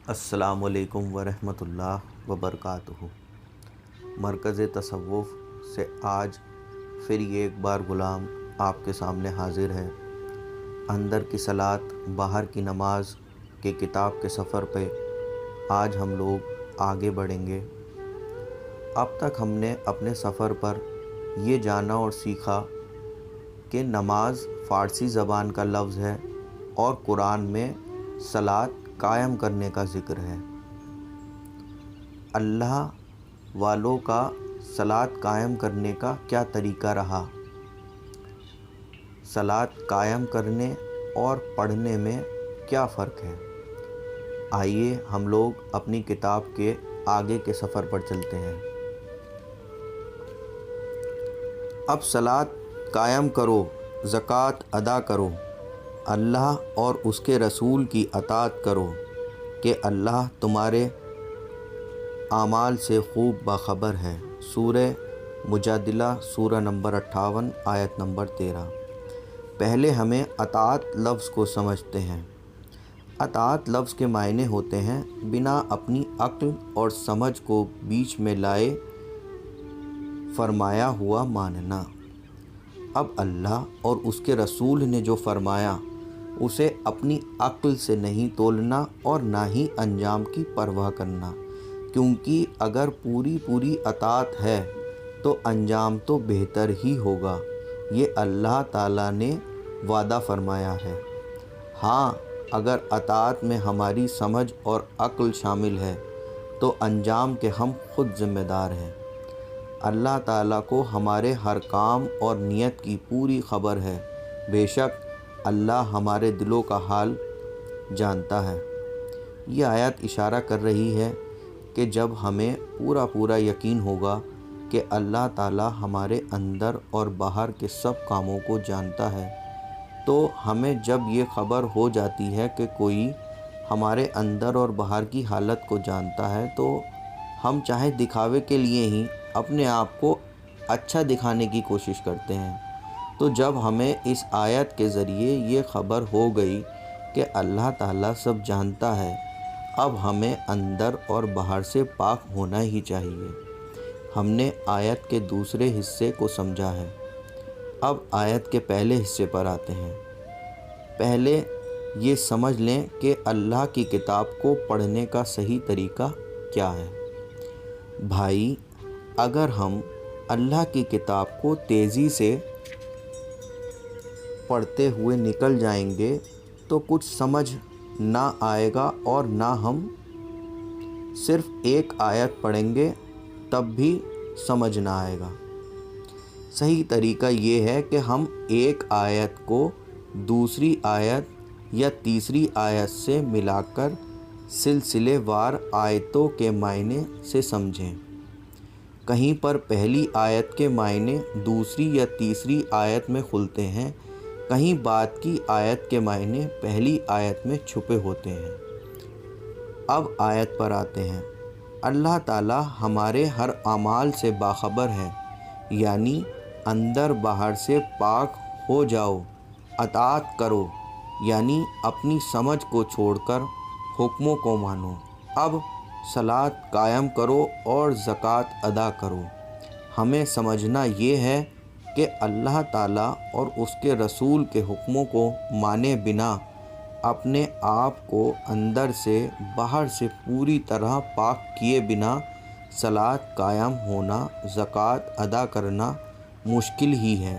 السلام علیکم ورحمۃ اللہ وبرکاتہ۔ مرکز تصوف سے آج پھر ایک بار غلام آپ کے سامنے حاضر ہے۔ اندر کی صلاۃ باہر کی نماز کے کتاب کے سفر پہ آج ہم لوگ آگے بڑھیں گے۔ اب تک ہم نے اپنے سفر پر یہ جانا اور سیکھا کہ نماز فارسی زبان کا لفظ ہے اور قرآن میں صلاۃ قائم کرنے کا ذکر ہے۔ اللہ والوں کا صلاۃ قائم کرنے کا کیا طریقہ رہا؟ صلاۃ قائم کرنے اور پڑھنے میں کیا فرق ہے؟ آئیے ہم لوگ اپنی کتاب کے آگے کے سفر پر چلتے ہیں۔ اب صلاۃ قائم کرو، زکوٰۃ ادا کرو، اللہ اور اس کے رسول کی اطاعت کرو کہ اللہ تمہارے اعمال سے خوب باخبر ہے۔ سورہ مجادلہ سورہ نمبر 58 آیت نمبر 13۔ پہلے ہمیں اطاعت لفظ کو سمجھتے ہیں۔ اطاعت لفظ کے معنی ہوتے ہیں بنا اپنی عقل اور سمجھ کو بیچ میں لائے فرمایا ہوا ماننا۔ اب اللہ اور اس کے رسول نے جو فرمایا اسے اپنی عقل سے نہیں تولنا اور نہ ہی انجام کی پرواہ کرنا، کیونکہ اگر پوری اطاعت ہے تو انجام تو بہتر ہی ہوگا۔ یہ اللہ تعالیٰ نے وعدہ فرمایا ہے۔ ہاں، اگر اطاعت میں ہماری سمجھ اور عقل شامل ہے تو انجام کے ہم خود ذمہ دار ہیں۔ اللہ تعالیٰ کو ہمارے ہر کام اور نیت کی پوری خبر ہے۔ بے شک اللہ ہمارے دلوں کا حال جانتا ہے۔ یہ آیت اشارہ کر رہی ہے کہ جب ہمیں پورا یقین ہوگا کہ اللہ تعالیٰ ہمارے اندر اور باہر کے سب کاموں کو جانتا ہے، تو ہمیں جب یہ خبر ہو جاتی ہے کہ کوئی ہمارے اندر اور باہر کی حالت کو جانتا ہے تو ہم چاہے دکھاوے کے لیے ہی اپنے آپ کو اچھا دکھانے کی کوشش کرتے ہیں۔ تو جب ہمیں اس آیت کے ذریعے یہ خبر ہو گئی کہ اللہ تعالیٰ سب جانتا ہے، اب ہمیں اندر اور باہر سے پاک ہونا ہی چاہیے۔ ہم نے آیت کے دوسرے حصے کو سمجھا ہے۔ اب آیت کے پہلے حصے پر آتے ہیں۔ پہلے یہ سمجھ لیں کہ اللہ کی کتاب کو پڑھنے کا صحیح طریقہ کیا ہے۔ بھائی، اگر ہم اللہ کی کتاب کو تیزی سے پڑھتے ہوئے نکل جائیں گے تو کچھ سمجھ نہ آئے گا، اور نہ ہم صرف ایک آیت پڑھیں گے تب بھی سمجھ نہ آئے گا۔ صحیح طریقہ یہ ہے کہ ہم ایک آیت کو دوسری آیت یا تیسری آیت سے ملا کر سلسلے وار آیتوں کے معنی سے سمجھیں۔ کہیں پر پہلی آیت کے معنی دوسری یا تیسری آیت میں کھلتے ہیں، کہیں بعد کی آیت کے معنی پہلی آیت میں چھپے ہوتے ہیں۔ اب آیت پر آتے ہیں۔ اللہ تعالیٰ ہمارے ہر اعمال سے باخبر ہے، یعنی اندر باہر سے پاک ہو جاؤ، اطاعت کرو، یعنی اپنی سمجھ کو چھوڑ کر حکموں کو مانو۔ اب صلاۃ قائم کرو اور زکوٰۃ ادا کرو۔ ہمیں سمجھنا یہ ہے کہ اللہ تعالیٰ اور اس کے رسول کے حکموں کو مانے بنا، اپنے آپ کو اندر سے باہر سے پوری طرح پاک کیے بنا صلاۃ قائم ہونا، زکوٰۃ ادا کرنا مشکل ہی ہے۔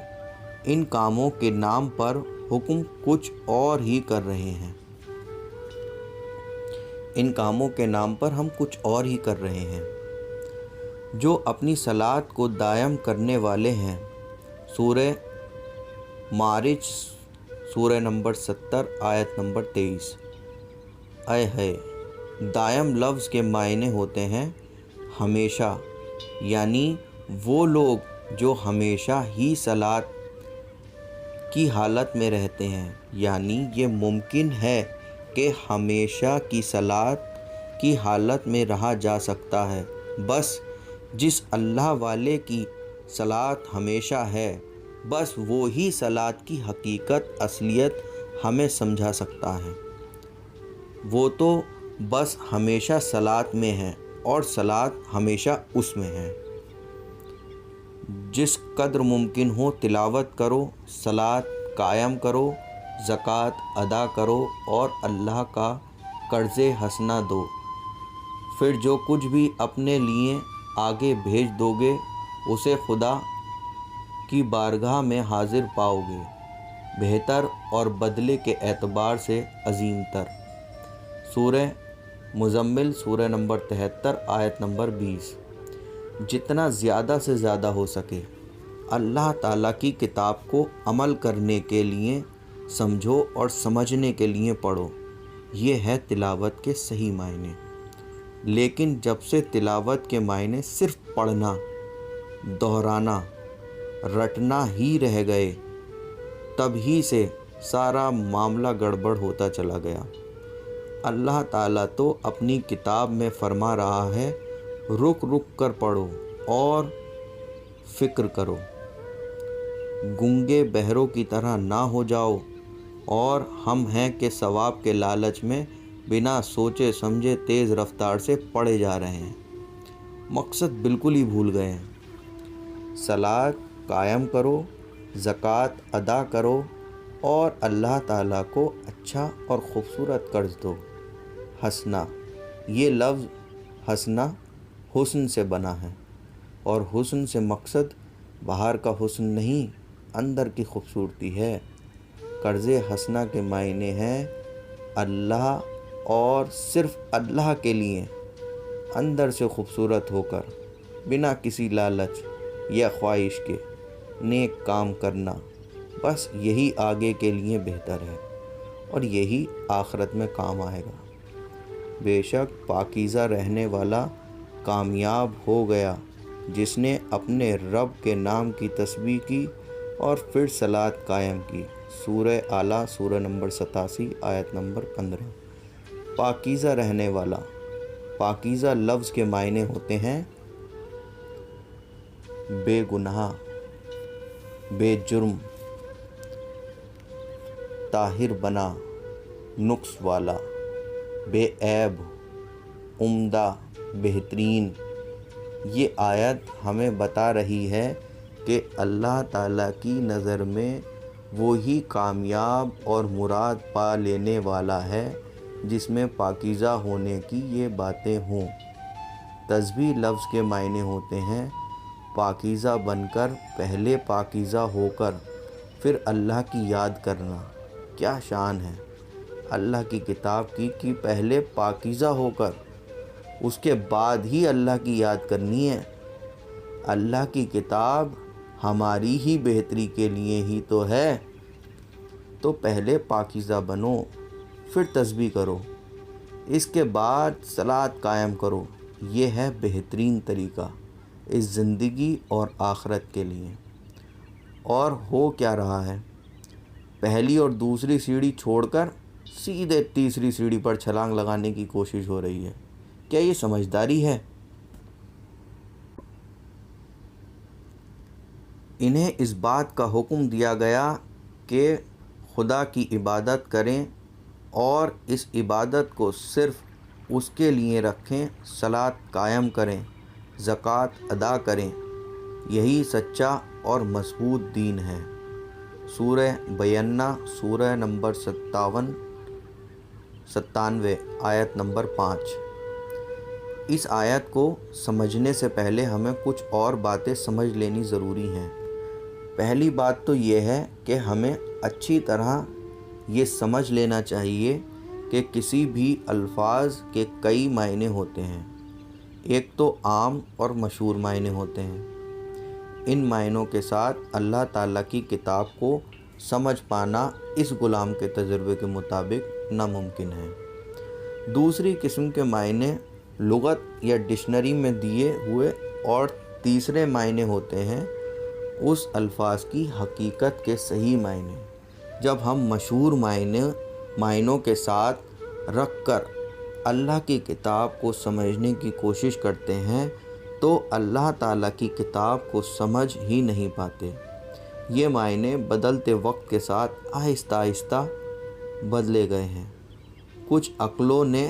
ان کاموں کے نام پر حکم کچھ اور ہی کر رہے ہیں۔ ان کاموں کے نام پر ہم کچھ اور ہی کر رہے ہیں۔ جو اپنی صلاۃ کو دائم کرنے والے ہیں، سورہ معارج سورہ نمبر 70 آیت نمبر 23۔ اے ہے، دائم لفظ کے معنی ہوتے ہیں ہمیشہ، یعنی وہ لوگ جو ہمیشہ ہی صلاۃ کی حالت میں رہتے ہیں، یعنی یہ ممکن ہے کہ ہمیشہ کی صلاۃ کی حالت میں رہا جا سکتا ہے، بس جس اللہ والے کی صلاۃ ہمیشہ ہے، بس وہی صلاۃ کی حقیقت اصلیت ہمیں سمجھا سکتا ہے۔ وہ تو بس ہمیشہ صلاۃ میں ہے اور صلاۃ ہمیشہ اس میں ہے۔ جس قدر ممکن ہو تلاوت کرو، صلاۃ قائم کرو، زکوٰۃ ادا کرو اور اللہ کا قرض حسنہ دو۔ پھر جو کچھ بھی اپنے لیے آگے بھیج دو گے اسے خدا کی بارگاہ میں حاضر پاؤ گے، بہتر اور بدلے کے اعتبار سے عظیم تر۔ سورہ مزمل سورہ نمبر 73 آیت نمبر 20۔ جتنا زیادہ سے زیادہ ہو سکے اللہ تعالیٰ کی کتاب کو عمل کرنے کے لیے سمجھو اور سمجھنے کے لیے پڑھو، یہ ہے تلاوت کے صحیح معنی۔ لیکن جب سے تلاوت کے معنی صرف پڑھنا، دہرانا، رٹنا ہی رہ گئے، تب ہی سے سارا معاملہ گڑبڑ ہوتا چلا گیا۔ اللہ تعالیٰ تو اپنی کتاب میں فرما رہا ہے، رک رک کر پڑھو اور فکر کرو، گونگے بہروں کی طرح نہ ہو جاؤ۔ اور ہم ہیں کہ ثواب کے لالچ میں بنا سوچے سمجھے تیز رفتار سے پڑھے جا رہے ہیں، مقصد بالکل ہی بھول گئے ہیں۔ صلاۃ قائم کرو، زکوٰۃ ادا کرو اور اللہ تعالیٰ کو اچھا اور خوبصورت قرض دو۔ حسنہ، یہ لفظ حسنہ حسن سے بنا ہے، اور حسن سے مقصد باہر کا حسن نہیں، اندر کی خوبصورتی ہے۔ قرض حسنہ کے معنی ہیں اللہ اور صرف اللہ کے لیے اندر سے خوبصورت ہو کر بنا کسی لالچ یا خواہش کے نیک کام کرنا، بس یہی آگے کے لیے بہتر ہے اور یہی آخرت میں کام آئے گا۔ بے شک پاکیزہ رہنے والا کامیاب ہو گیا جس نے اپنے رب کے نام کی تسبیح کی اور پھر صلاۃ قائم کی۔ سورہ اعلیٰ سورہ نمبر 87 آیت نمبر 15۔ پاکیزہ رہنے والا، پاکیزہ لفظ کے معنی ہوتے ہیں بے گناہ، بے جرم، طاہر بنا، نقص والا، بے عیب، عمدہ، بہترین۔ یہ آیت ہمیں بتا رہی ہے کہ اللہ تعالیٰ کی نظر میں وہی کامیاب اور مراد پا لینے والا ہے جس میں پاکیزہ ہونے کی یہ باتیں ہوں۔ تسبیح لفظ کے معنی ہوتے ہیں پاکیزہ بن کر، پہلے پاکیزہ ہو کر پھر اللہ کی یاد کرنا۔ کیا شان ہے اللہ کی کتاب کی کہ پہلے پاکیزہ ہو کر اس کے بعد ہی اللہ کی یاد کرنی ہے۔ اللہ کی کتاب ہماری ہی بہتری کے لیے ہی تو ہے، تو پہلے پاکیزہ بنو، پھر تسبیح کرو، اس کے بعد صلاۃ قائم کرو۔ یہ ہے بہترین طریقہ اس زندگی اور آخرت کے لیے۔ اور ہو کیا رہا ہے، پہلی اور دوسری سیڑھی چھوڑ کر سیدھے تیسری سیڑھی پر چھلانگ لگانے کی کوشش ہو رہی ہے۔ کیا یہ سمجھداری ہے؟ انہیں اس بات کا حکم دیا گیا کہ خدا کی عبادت کریں اور اس عبادت کو صرف اس کے لیے رکھیں، صلاۃ قائم کریں، زکوٰۃ ادا کریں، یہی سچا اور مضبوط دین ہے۔ سورہ بینہ سورہ نمبر 97 آیت نمبر 5۔ اس آیت کو سمجھنے سے پہلے ہمیں کچھ اور باتیں سمجھ لینی ضروری ہیں۔ پہلی بات تو یہ ہے کہ ہمیں اچھی طرح یہ سمجھ لینا چاہیے کہ کسی بھی الفاظ کے کئی معنی ہوتے ہیں۔ ایک تو عام اور مشہور معنی ہوتے ہیں، ان معنوں کے ساتھ اللہ تعالیٰ کی کتاب کو سمجھ پانا اس غلام کے تجربے کے مطابق ناممکن ہے۔ دوسری قسم کے معنی لغت یا ڈکشنری میں دیے ہوئے، اور تیسرے معنی ہوتے ہیں اس الفاظ کی حقیقت کے صحیح معنی۔ جب ہم مشہور معنوں کے ساتھ رکھ کر اللہ کی کتاب کو سمجھنے کی کوشش کرتے ہیں تو اللہ تعالیٰ کی کتاب کو سمجھ ہی نہیں پاتے۔ یہ معنی بدلتے وقت کے ساتھ آہستہ آہستہ بدلے گئے ہیں۔ کچھ عقلوں نے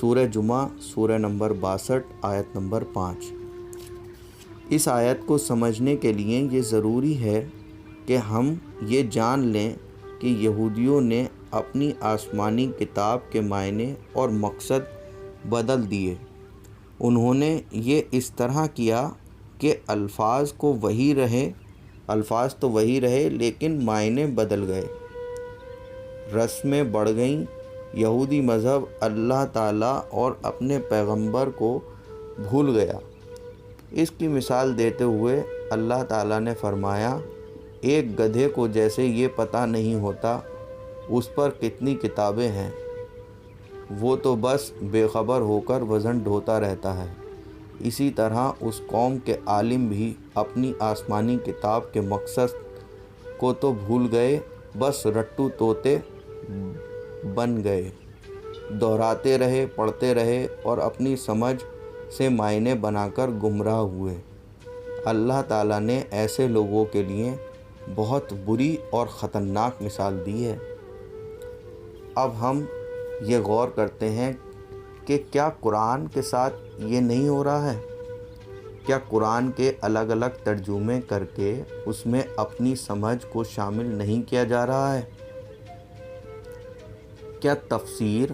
سورہ جمعہ سورہ نمبر 62 آیت نمبر 5۔ اس آیت کو سمجھنے کے لیے یہ ضروری ہے کہ ہم یہ جان لیں کہ یہودیوں نے اپنی آسمانی کتاب کے معنی اور مقصد بدل دیے۔ انہوں نے یہ اس طرح کیا کہ الفاظ تو وہی رہے لیکن معنی بدل گئے، رسمیں بڑھ گئیں۔ یہودی مذہب اللہ تعالیٰ اور اپنے پیغمبر کو بھول گیا۔ اس کی مثال دیتے ہوئے اللہ تعالیٰ نے فرمایا، ایک گدھے کو جیسے یہ پتہ نہیں ہوتا اس پر کتنی کتابیں ہیں، وہ تو بس بے خبر ہو کر وزن ڈھوتا رہتا ہے۔ اسی طرح اس قوم کے عالم بھی اپنی آسمانی کتاب کے مقصد کو تو بھول گئے، بس رٹّو طوطے بن گئے، دہراتے رہے، پڑھتے رہے اور اپنی سمجھ سے معنی بنا کر گمراہ ہوئے۔ اللہ تعالیٰ نے ایسے لوگوں کے لیے بہت بری اور خطرناک مثال دی ہے۔ اب ہم یہ غور کرتے ہیں کہ کیا قرآن کے ساتھ یہ نہیں ہو رہا ہے؟ کیا قرآن کے الگ الگ ترجمے کر کے اس میں اپنی سمجھ کو شامل نہیں کیا جا رہا ہے؟ کیا تفسیر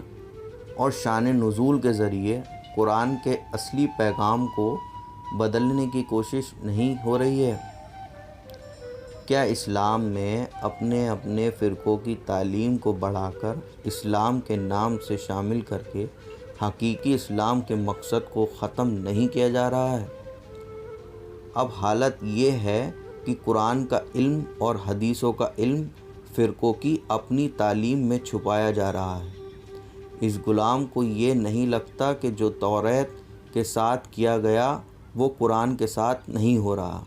اور شان نزول کے ذریعے قرآن کے اصلی پیغام کو بدلنے کی کوشش نہیں ہو رہی ہے؟ کیا اسلام میں اپنے فرقوں کی تعلیم کو بڑھا کر اسلام کے نام سے شامل کر کے حقیقی اسلام کے مقصد کو ختم نہیں کیا جا رہا ہے؟ اب حالت یہ ہے کہ قرآن کا علم اور حدیثوں کا علم فرقوں کی اپنی تعلیم میں چھپایا جا رہا ہے۔ اس غلام کو یہ نہیں لگتا کہ جو توریت کے ساتھ کیا گیا وہ قرآن کے ساتھ نہیں ہو رہا۔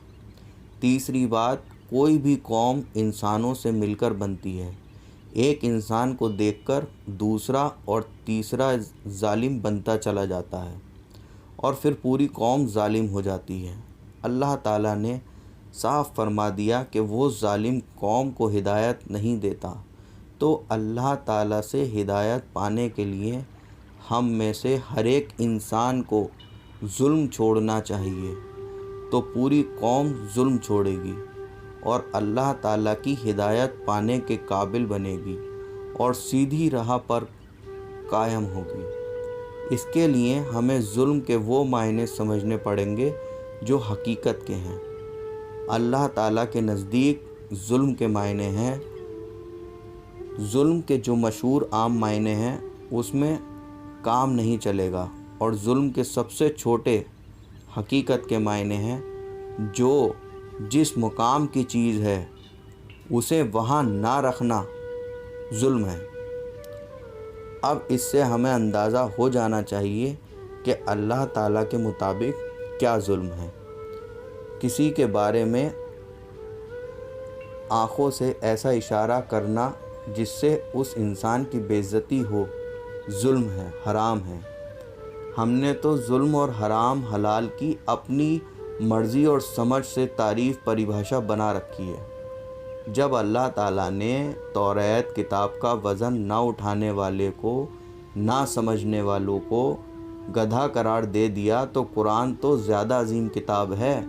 تیسری بات، کوئی بھی قوم انسانوں سے مل کر بنتی ہے۔ ایک انسان کو دیکھ کر دوسرا اور تیسرا ظالم بنتا چلا جاتا ہے اور پھر پوری قوم ظالم ہو جاتی ہے۔ اللہ تعالیٰ نے صاف فرما دیا کہ وہ ظالم قوم کو ہدایت نہیں دیتا، تو اللہ تعالیٰ سے ہدایت پانے کے لیے ہم میں سے ہر ایک انسان کو ظلم چھوڑنا چاہیے، تو پوری قوم ظلم چھوڑے گی اور اللہ تعالیٰ کی ہدایت پانے کے قابل بنے گی اور سیدھی راہ پر قائم ہوگی۔ اس کے لیے ہمیں ظلم کے وہ معنی سمجھنے پڑیں گے جو حقیقت کے ہیں۔ اللہ تعالیٰ کے نزدیک ظلم کے معنی ہیں، ظلم کے جو مشہور عام معنی ہیں اس میں کام نہیں چلے گا، اور ظلم کے سب سے چھوٹے حقیقت کے معنی ہیں، جو جس مقام کی چیز ہے اسے وہاں نہ رکھنا ظلم ہے۔ اب اس سے ہمیں اندازہ ہو جانا چاہیے کہ اللہ تعالیٰ کے مطابق کیا ظلم ہے۔ کسی کے بارے میں آنکھوں سے ایسا اشارہ کرنا جس سے اس انسان کی بے عزتی ہو ظلم ہے، حرام ہے۔ ہم نے تو ظلم اور حرام حلال کی اپنی مرضی اور سمجھ سے تعریف پریبھاشا بنا رکھی ہے۔ جب اللہ تعالیٰ نے توریت کتاب کا وزن نہ اٹھانے والے کو، نہ سمجھنے والوں کو گدھا قرار دے دیا، تو قرآن تو زیادہ عظیم کتاب ہے،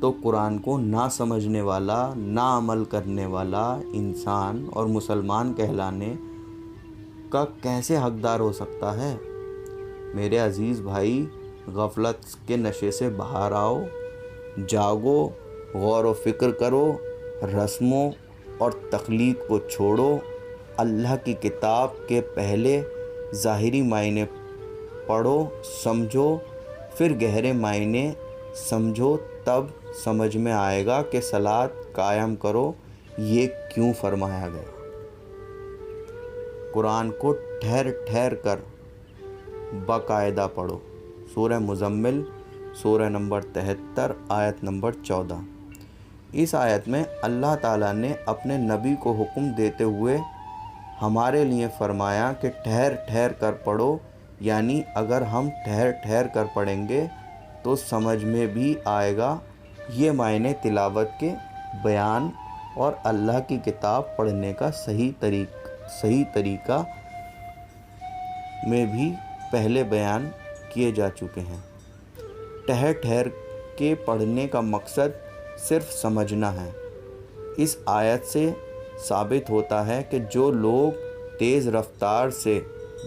تو قرآن کو نہ سمجھنے والا، نہ عمل کرنے والا انسان اور مسلمان کہلانے کا کیسے حقدار ہو سکتا ہے؟ میرے عزیز بھائی، غفلت کے نشے سے باہر آؤ، جاگو، غور و فکر کرو، رسموں اور تقلید کو چھوڑو، اللہ کی کتاب کے پہلے ظاہری معنی پڑھو، سمجھو، پھر گہرے معنی سمجھو، تب سمجھ میں آئے گا کہ صلاۃ قائم کرو یہ کیوں فرمایا گیا۔ قرآن کو ٹھہر ٹھہر کر باقاعدہ پڑھو۔ سورہ مزمل سورہ نمبر 73 آیت نمبر 14۔ اس آیت میں اللہ تعالیٰ نے اپنے نبی کو حکم دیتے ہوئے ہمارے لیے فرمایا کہ ٹھہر ٹھہر کر پڑھو، یعنی اگر ہم ٹھہر ٹھہر کر پڑھیں گے تو سمجھ میں بھی آئے گا۔ یہ معنی تلاوت کے، بیان اور اللہ کی کتاب پڑھنے کا صحیح طریقہ میں بھی پہلے بیان کیے جا چکے ہیں۔ ٹھہر ٹھہر کے پڑھنے کا مقصد صرف سمجھنا ہے۔ اس آیت سے ثابت ہوتا ہے کہ جو لوگ تیز رفتار سے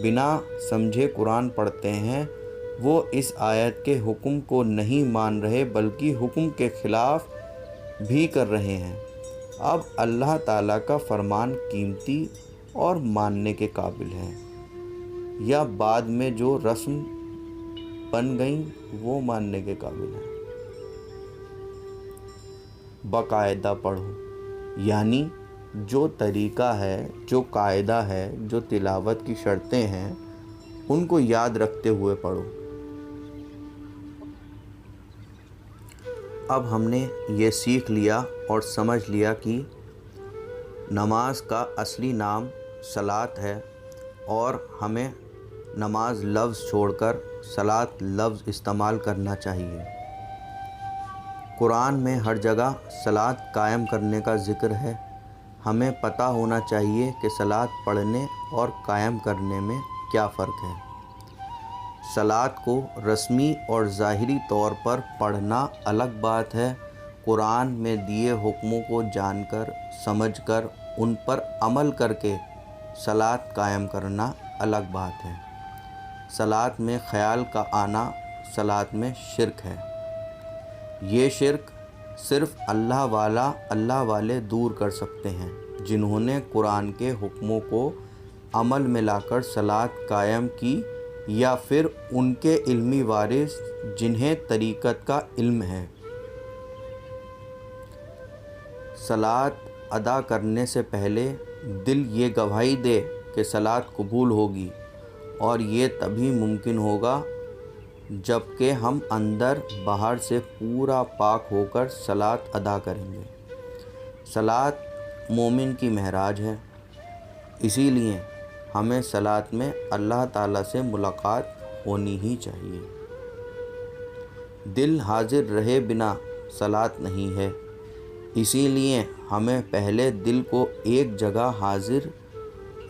بنا سمجھے قرآن پڑھتے ہیں وہ اس آیت کے حکم کو نہیں مان رہے بلکہ حکم کے خلاف بھی کر رہے ہیں۔ اب اللہ تعالیٰ کا فرمان قیمتی اور ماننے کے قابل ہے، یا بعد میں جو رسم بن گئیں وہ ماننے کے قابل ہے؟ باقاعدہ پڑھو، یعنی جو طریقہ ہے، جو قاعدہ ہے، جو تلاوت کی شرطیں ہیں ان کو یاد رکھتے ہوئے پڑھو۔ اب ہم نے یہ سیکھ لیا اور سمجھ لیا کہ نماز کا اصلی نام صلاۃ ہے، اور ہمیں نماز لفظ چھوڑ کر صلاۃ لفظ استعمال کرنا چاہیے۔ قرآن میں ہر جگہ صلاۃ قائم کرنے کا ذکر ہے۔ ہمیں پتہ ہونا چاہیے کہ صلاۃ پڑھنے اور قائم کرنے میں کیا فرق ہے۔ صلاۃ کو رسمی اور ظاہری طور پر پڑھنا الگ بات ہے، قرآن میں دیے حکموں کو جان کر سمجھ کر ان پر عمل کر کے صلاۃ قائم کرنا الگ بات ہے۔ صلاۃ میں خیال کا آنا صلاۃ میں شرک ہے۔ یہ شرک صرف اللہ والے دور کر سکتے ہیں جنہوں نے قرآن کے حکموں کو عمل میں لا کر صلاۃ قائم کی، یا پھر ان کے علمی وارث جنہیں طریقت کا علم ہے۔ صلاۃ ادا کرنے سے پہلے دل یہ گواہی دے کہ صلاۃ قبول ہوگی، اور یہ تبھی ممکن ہوگا جب کہ ہم اندر باہر سے پورا پاک ہو کر صلاۃ ادا کریں گے۔ صلاۃ مومن کی معراج ہے، اسی لیے ہمیں صلاۃ میں اللہ تعالیٰ سے ملاقات ہونی ہی چاہیے۔ دل حاضر رہے بنا صلاۃ نہیں ہے، اسی لیے ہمیں پہلے دل کو ایک جگہ حاضر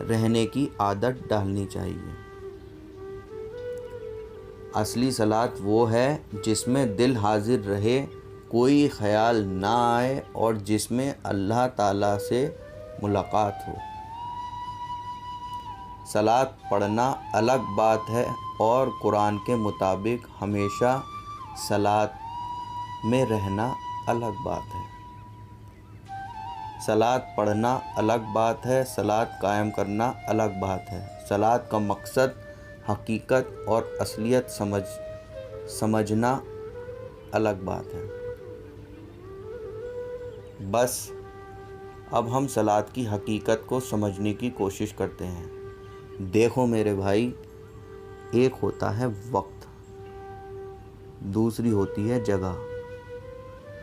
رہنے کی عادت ڈالنی چاہیے۔ اصلی صلاۃ وہ ہے جس میں دل حاضر رہے، کوئی خیال نہ آئے اور جس میں اللہ تعالیٰ سے ملاقات ہو۔ صلاۃ پڑھنا الگ بات ہے اور قرآن کے مطابق ہمیشہ صلاۃ میں رہنا الگ بات ہے۔ صلاۃ پڑھنا الگ بات ہے، صلاۃ قائم کرنا الگ بات ہے۔ صلاۃ کا مقصد حقیقت اور اصلیت سمجھنا الگ بات ہے۔ بس اب ہم صلاۃ کی حقیقت کو سمجھنے کی کوشش کرتے ہیں۔ دیکھو میرے بھائی، ایک ہوتا ہے وقت، دوسری ہوتی ہے جگہ،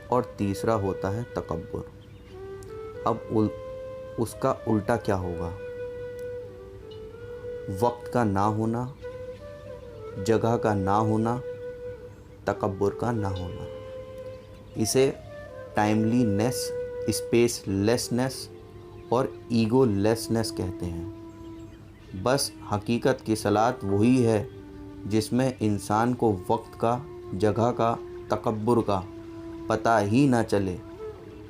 اور تیسرا ہوتا ہے تکبر۔ اب اس کا الٹا کیا ہوگا؟ وقت کا نہ ہونا، جگہ کا نہ ہونا، تکبر کا نہ ہونا۔ اسے ٹائملی نیس، اسپیس لیسنس اور ایگو لیسنس کہتے ہیں۔ بس حقیقت کی صلاۃ وہی ہے جس میں انسان کو وقت کا، جگہ کا، تکبر کا پتہ ہی نہ چلے۔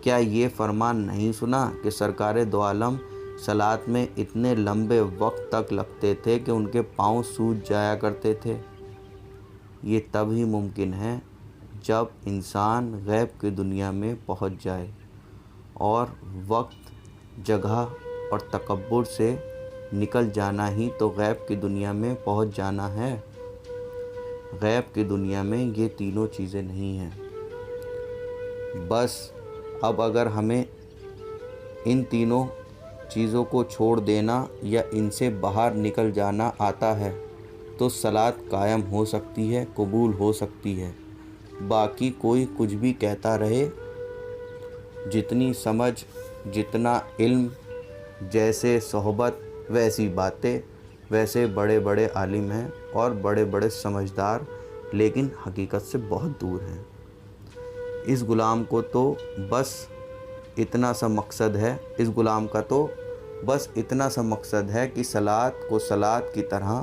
کیا یہ فرمان نہیں سنا کہ سرکار دو عالم صلاۃ میں اتنے لمبے وقت تک لگتے تھے کہ ان کے پاؤں سوج جایا کرتے تھے؟ یہ تب ہی ممکن ہے جب انسان غیب کی دنیا میں پہنچ جائے، اور وقت، جگہ اور تکبر سے نکل جانا ہی تو غیب کی دنیا میں پہنچ جانا ہے۔ غیب کی دنیا میں یہ تینوں چیزیں نہیں ہیں۔ بس اب اگر ہمیں ان تینوں چیزوں کو چھوڑ دینا یا ان سے باہر نکل جانا آتا ہے تو صلاۃ قائم ہو سکتی ہے، قبول ہو سکتی ہے۔ باقی کوئی کچھ بھی کہتا رہے، جتنی سمجھ، جتنا علم، جیسے صحبت ویسی باتیں، ویسے بڑے بڑے عالم ہیں اور بڑے بڑے سمجھدار، لیکن حقیقت سے بہت دور ہیں۔ اس غلام کو تو بس اتنا سا مقصد ہے، اس غلام کا تو بس اتنا سا مقصد ہے کہ صلاۃ کو صلاۃ کی طرح